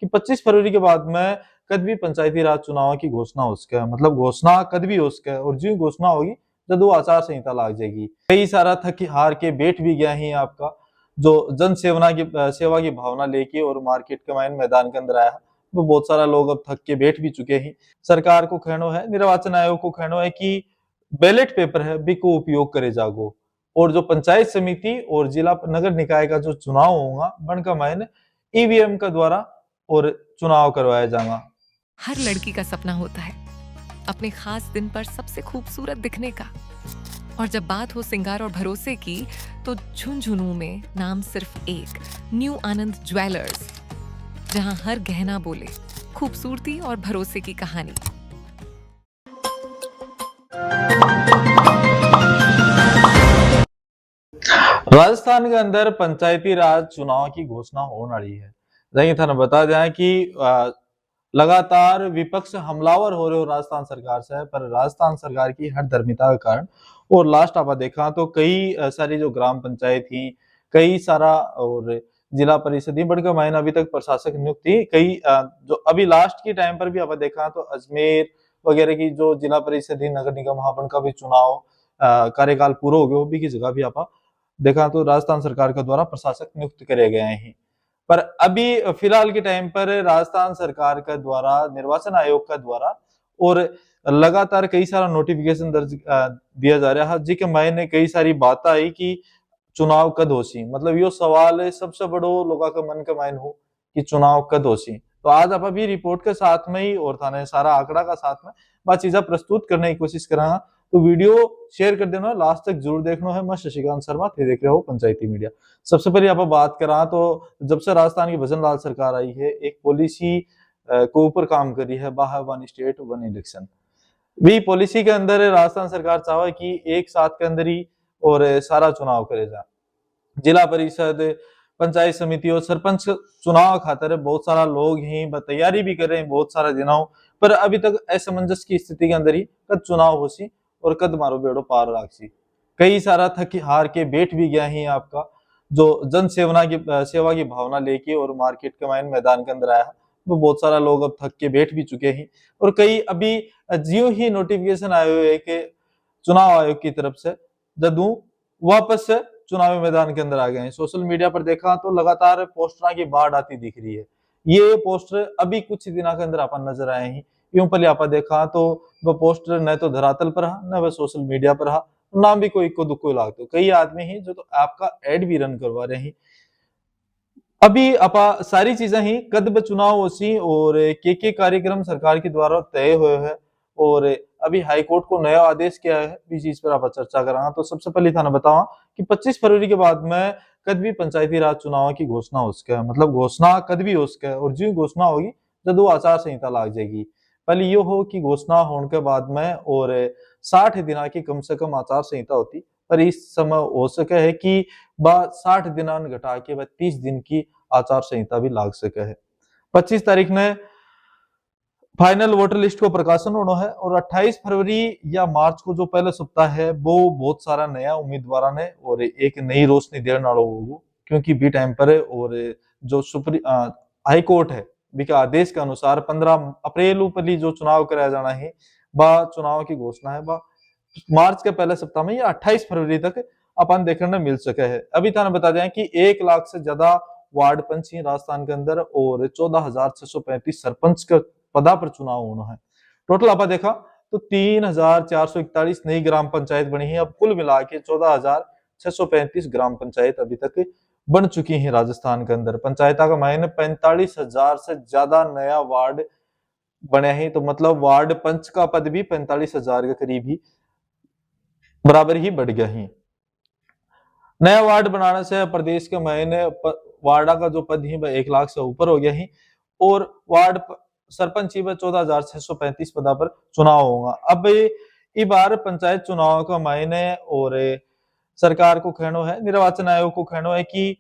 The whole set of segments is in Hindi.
कि 25 फरवरी के बाद में कद भी पंचायती राज चुनाव की घोषणा हो सके, मतलब घोषणा कद भी हो सके, और जो घोषणा होगी जब वो आचार संहिता लाग जाएगी। कई सारा थक हार के बैठ भी गया है आपका जो जन सेवा की भावना लेके और मार्केट के मैदान के अंदर आया, वो बहुत सारा लोग अब थक के बैठ भी चुके हैं। सरकार को कहना है, निर्वाचन आयोग को कहना है कि बैलेट पेपर है बिको उपयोग करे जागो, और जो पंचायत समिति और जिला नगर निकाय का जो चुनाव होगा बनका मायने ईवीएम का द्वारा और चुनाव करवाया जाएगा। हर लड़की का सपना होता है अपने खास दिन पर सबसे खूबसूरत दिखने का, और जब बात हो सिंगार और भरोसे की तो झुंझुनू में नाम सिर्फ एक, न्यू आनंद ज्वेलर्स, जहां हर गहना बोले खूबसूरती और भरोसे की कहानी। राजस्थान के अंदर पंचायती राज चुनाव की घोषणा होने वाली है। देखिए थाने बता दें कि लगातार विपक्ष हमलावर हो रहे हो राजस्थान सरकार से, पर राजस्थान सरकार की हर धर्मिता के कारण और लास्ट आप देखा तो कई सारी जो ग्राम पंचायत थी, कई सारा और जिला परिषद ही बढ़कर मायने अभी तक प्रशासक नियुक्त थी। कई जो अभी लास्ट के टाइम पर भी आप देखा तो अजमेर वगैरह की जो जिला परिषद ही, नगर निगम वहां का भी चुनाव कार्यकाल पूरा हो गया, वो भी की जगह भी आप देखा तो राजस्थान सरकार के द्वारा प्रशासक नियुक्त करे गए हैं। पर अभी फिलहाल के टाइम पर राजस्थान सरकार का द्वारा, निर्वाचन आयोग का द्वारा और लगातार कई सारा नोटिफिकेशन दर्ज दिया जा रहा है, जिसके मायने कई सारी बात आई कि चुनाव कद होसी, मतलब यो सवाल है सबसे बड़ो लोगों का मन का मायन हो कि चुनाव कद होसी। तो आज आप अभी रिपोर्ट के साथ में ही और थाने सारा आंकड़ा का साथ में बात चीजें प्रस्तुत करने की कोशिश करा, तो वीडियो शेयर कर देना, लास्ट तक जरूर देखना है। मैं शशिकांत शर्मा, थे देख रहे हो पंचायती मीडिया। सबसे पहले आप बात करा तो जब से राजस्थान की भजन लाल सरकार आई है, एक पॉलिसी को ऊपर काम करी है, बाहा वन स्टेट वन इलेक्शन। भी पॉलिसी के अंदर राजस्थान सरकार चाहे कि एक साथ के अंदर ही और सारा चुनाव करे जा, जिला परिषद, पंचायत समिति और सरपंच चुनाव खातर बहुत सारा लोग ही तैयारी भी कर रहे हैं बहुत सारा दिनों, पर अभी तक असमंजस की स्थिति के अंदर ही कद चुनाव हो सी और कद मारो बेड़ो पार लाग सी। कई सारा थक हार के बैठ भी गया है आपका जो जन सेवा की भावना लेके और मार्केट के मैदान के अंदर आया, वो बहुत सारा लोग अब थक के बैठ भी चुके हैं। और कई अभी जियो ही नोटिफिकेशन आए हुए है कि चुनाव आयोग की तरफ से जदू वापस से चुनावी मैदान के अंदर आ गए हैं। सोशल मीडिया पर देखा तो लगातार पोस्टर की बाढ़ आती दिख रही है। ये पोस्टर अभी कुछ दिनों के अंदर अपन नजर आए हैं। यूं पहले आप देखा तो वह पोस्टर न तो धरातल पर रहा, न वह सोशल मीडिया पर रहा, नाम भी कोई को दुख लागतो। कई आदमी हैं जो तो आपका एड भी रन करवा रहे हैं। अभी अपा सारी चीजें ही कद ब चुनाव होसी और के कार्यक्रम सरकार के द्वारा तय हुए हैं, और अभी हाई कोर्ट को नया आदेश किया है, इस चीज पर आप चर्चा करा। तो सबसे पहले थाना बतावा कि 25 फरवरी के बाद में कद भी पंचायती राज चुनाव की घोषणा हो सके, मतलब घोषणा कद भी हो सके, और जो घोषणा होगी जब वो आचार संहिता लाग जाएगी। पहले ये हो कि घोषणा होने के बाद में और 60 दिन की कम से कम आचार संहिता होती, पर इस समय हो सके है कि 60 दिन घटा के 30 दिन की आचार संहिता भी लाग सके है। 25 तारीख ने फाइनल वोटर लिस्ट को प्रकाशन होना है, और 28 फरवरी या मार्च को जो पहले सप्ताह है वो बहुत सारा नया उम्मीदवार ने और एक नई रोशनी देने वाला होगा, क्योंकि बी टाइम पर और जो हाई कोर्ट है बी के आदेश के अनुसार 15 अप्रैल पर जो चुनाव कराया जाना है, बा चुनाव की घोषणा है बा मार्च के पहले सप्ताह में या 28 फरवरी तक अपन देखने मिल सके है। अभी थाने बता दें कि 1 लाख से ज्यादा वार्ड पंच ही राजस्थान के अंदर और 14,635 सरपंच के पदा पर चुनाव होना है। टोटल आप देखा तो 3,441 नई ग्राम पंचायत बनी है। अब कुल मिला के 14,635 ग्राम पंचायत अभी तक बन चुकी है राजस्थान के अंदर। पंचायत का मायने 45,000 से ज्यादा नया वार्ड बने हैं, तो मतलब वार्ड पंच का पद भी 45,000 के करीब ही बराबर ही बढ़ गया है। नया वार्ड बनाने से प्रदेश के मायने वार्ड का जो पद है वह 1 लाख से ऊपर हो गया है, और वार्ड सरपंच ही 14,635 पदा पर चुनाव होगा। अब ये बार पंचायत चुनाव का मायने और सरकार को कहना है, निर्वाचन आयोग को कहना है कि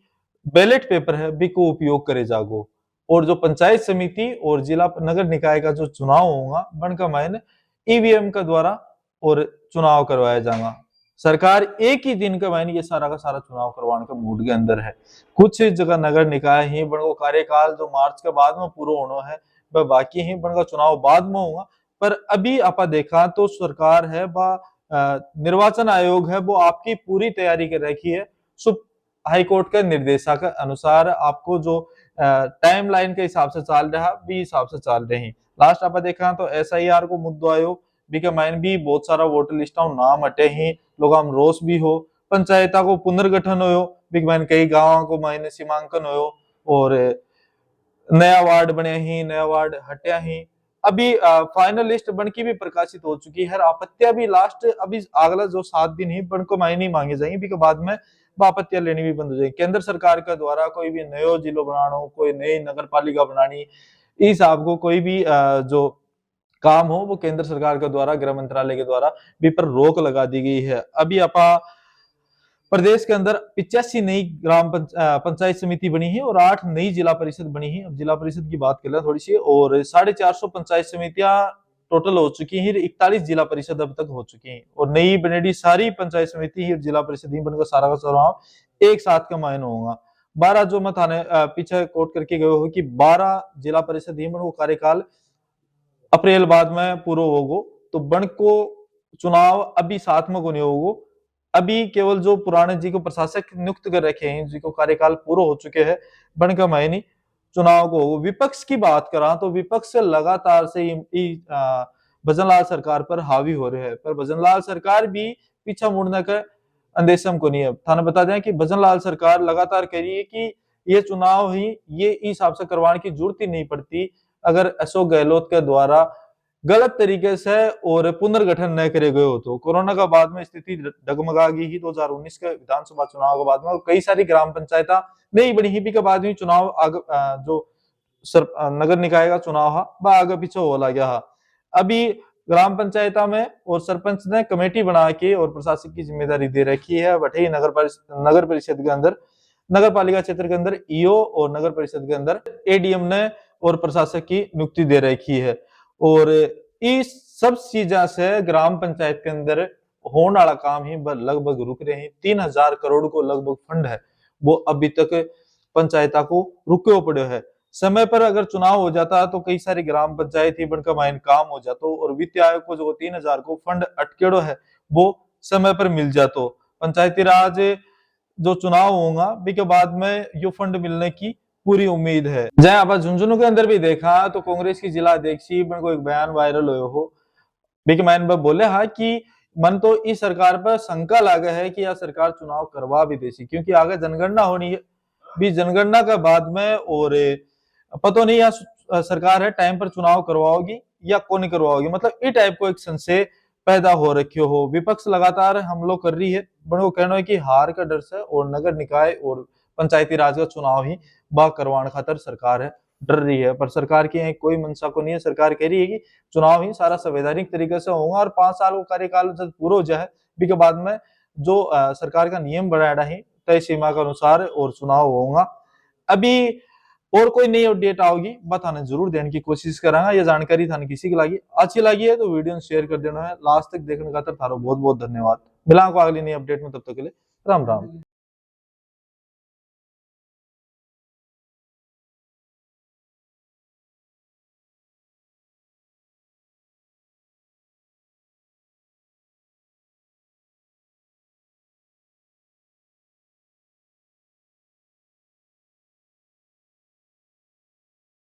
बैलेट पेपर है बिको उपयोग करे जागो, और जो पंचायत समिति और जिला नगर निकाय का जो चुनाव होगा बनका मायने ईवीएम का द्वारा और चुनाव करवाया जाएगा। सरकार एक ही दिन के मायने ये सारा का सारा चुनाव करवाने का मूड के अंदर है। कुछ जगह नगर निकाय ही बनको कार्यकाल जो मार्च के बाद में पूरा होना है, वह बाकी ही बनका चुनाव बाद में होगा। पर अभी आप देखा तो सरकार है निर्वाचन आयोग है वो आपकी पूरी तैयारी कर रखी है। सो हाईकोर्ट के निर्देशा के अनुसार आपको जो टाइम लाइन के हिसाब से चल रहा भी हिसाब से चल रहे हैं। लास्ट आप देखा तो SIR को मुद्दा आयोग बीके मायने भी बहुत सारा वोटर लिस्ट नाम हटे ही लोग हम रोष भी हो। पंचायता को पुनर्गठन हो बीके मायने कई गाँव को मायने सीमांकन हो और नया वार्ड बने ही नया वार्ड हटिया ही। अभी फाइनल लिस्ट बनकी भी प्रकाशित हो चुकी है। आपत्तियां भी लास्ट अभी अगला जो 7 दिन ही बनको मायने मांगे जाएंगे बीके बाद में आपत्तियां लेनी भी बंद हो जाएगी। केंद्र सरकार के द्वारा कोई भी नयो जिलो बनानो, कोई नई नगर पालिका बनानी, इस आपको कोई भी जो काम हो वो केंद्र सरकार के द्वारा गृह मंत्रालय के द्वारा भी पर रोक लगा दी गई है। अभी आप प्रदेश के अंदर 85 नई ग्राम पंचायत समिति बनी है और 8 नई जिला परिषद बनी है। अब जिला परिषद की बात कर ले थोड़ी सी, और 450 पंचायत समितियां टोटल हो चुकी हैं। 41 जिला परिषद अब तक हो चुकी हैं और नई बनेडी सारी पंचायत समिति ही जिला परिषद ही बनकर सारा का चुनाव एक साथ का मायने होगा। 12 जो मैं थाने पीछे कोट करके गए हो कि 12 जिला परिषद ही बन कार्यकाल अप्रैल बाद में पूरा होगो, तो बन को चुनाव अभी साथ में को नहीं होगो। अभी केवल जो पुराने जी को प्रशासक नियुक्त कर रखे हैं, जिनको कार्यकाल पूरा हो चुके हैं, बन का मायने चुनाव को होगो। विपक्ष की बात करा तो विपक्ष लगातार से भजनलाल सरकार पर हावी हो रहे हैं, पर भजनलाल सरकार भी पीछा मुड़ने का अंदेशम को नहीं है। थाने बता दें कि भजनलाल सरकार लगातार कह रही है कि ये चुनाव ही ये हिसाब से करवाने की जरूरत ही नहीं पड़ती अगर अशोक गहलोत के द्वारा गलत तरीके से और पुनर्गठन न करे गए हो। तो कोरोना का बाद में स्थिति डगमगा गई ही 2019 के विधानसभा चुनाव के बाद में कई सारी ग्राम पंचायत नहीं बनी ही भी के बाद में चुनाव जो नगर निकाय का चुनाव है आगे पीछे हो गया। अभी ग्राम पंचायत में और सरपंच ने कमेटी बना के और प्रशासक की जिम्मेदारी दे रखी है। वही नगर परिषद के अंदर नगर पालिका क्षेत्र के अंदर ईओ और नगर परिषद के अंदर ADM ने और प्रशासक की नियुक्ति दे रखी है। और इस सब चीजा से ग्राम पंचायत के अंदर होने वाला काम ही लगभग रुक रहे हैं। 3000 करोड़ को लगभग फंड है वो अभी तक पंचायता को रुके पड़े है। समय पर अगर चुनाव हो जाता तो कई सारी ग्राम पंचायत ही बनकर माइन काम हो जाता और वित्त आयोग को जो 3000 को फंड अटकेड़ो है वो समय पर मिल जातो। पंचायती राज जो चुनाव होगा के बाद में यो फंड मिलने की पूरी उम्मीद है। जहां आप झुंझुनू के अंदर भी देखा तो कांग्रेस की जिला अध्यक्षी को एक बयान वायरल हो बीके मैन बोले हाँ कि मन तो इस सरकार पर शंका लागे है कि यह सरकार चुनाव करवा भी देसी, क्योंकि आगे जनगणना होनी है भी जनगणना के बाद में और पता नहीं यह सरकार है टाइम पर चुनाव करवाओगी या कौन नहीं करवाओगी। मतलब इस टाइप को एक संशय पैदा हो रखे हो। विपक्ष लगातार हमलों कर रही है, बड़ो कहना है कि हार का डर से और नगर निकाय और पंचायती राज का चुनाव ही बा करवाने खातर सरकार है डर रही है। पर सरकार की कोई मंशा को नहीं है। सरकार कह रही है कि चुनाव ही सारा संवैधानिक तरीके से होगा और 5 साल का कार्यकाल जब पूरा हो जाए भी के बाद में जो सरकार का नियम बनाया है तय सीमा के अनुसार और चुनाव होगा। अभी और कोई नई अपडेट आओगी बताने जरूर देने की कोशिश करेंगे। ये जानकारी थाने किसी की लगी अच्छी लगी है तो वीडियो शेयर कर देना है। लास्ट तक देखने का थारो बहुत बहुत धन्यवाद। मिला को अगली नई अपडेट में, तब तक के लिए राम राम।